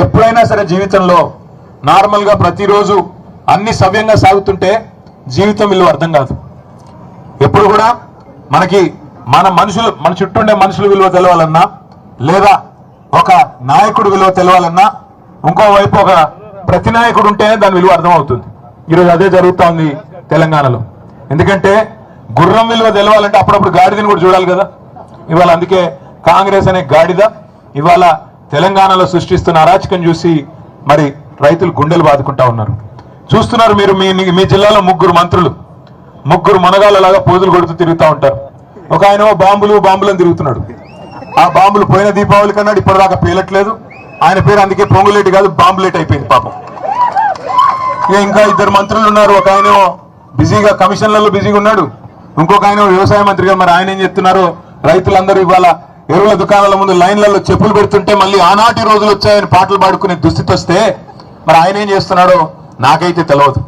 ఎప్పుడైనా సరే జీవితంలో నార్మల్గా ప్రతిరోజు అన్ని సవ్యంగా సాగుతుంటే జీవితం విలువ అర్థం కాదు. ఎప్పుడు కూడా మనకి మన చుట్టూ ఉండే మనుషుల విలువ తెలవాలన్నా, లేదా ఒక నాయకుడు విలువ తెలవాలన్నా, ఇంకోవైపు ఒక ప్రతినాయకుడు ఉంటేనే దాని విలువ అర్థం అవుతుంది. ఈరోజు అదే జరుగుతూ ఉంది తెలంగాణలో. ఎందుకంటే గుర్రం విలువ తెలవాలంటే అప్పుడప్పుడు గాడిదని కూడా చూడాలి కదా. ఇవాళ అందుకే కాంగ్రెస్ అనే గాడిద ఇవాళ తెలంగాణలో సృష్టిస్తున్న అరాచకం చూసి మరి రైతులు గుండెలు బాదుకుంటా ఉన్నారు. చూస్తున్నారు మీరు, మీ జిల్లాలో ముగ్గురు మనగాళ్ళలాగా పోజులు కొడుతూ తిరుగుతూ ఉంటారు. ఒక ఆయన బాంబులను తిరుగుతున్నాడు. ఆ బాంబులు పోయిన దీపావళి కన్నాడు, ఇప్పటిదాకా పేలట్లేదు. ఆయన పేరు అందుకే పొంగులేటి కాదు, బాంబులేట్ అయిపోయింది పాపం. ఇంకా ఇద్దరు మంత్రులు ఉన్నారు. ఒక ఆయన బిజీగా కమిషన్లలో బిజీగా ఉన్నాడు, ఇంకొక ఆయన వ్యవసాయ మంత్రిగా. మరి ఆయన ఏం చెప్తున్నారు? రైతులందరూ ఇవాళ ఎరువుల దుకాణాల ముందు లైన్లలో చెప్పులు పెడుతుంటే మళ్ళీ ఆనాటి రోజులు వచ్చాయని పాటలు పాడుకునే దుస్థితి వస్తే మరి ఆయన ఏం చేస్తున్నాడో నాకైతే తెలియదు.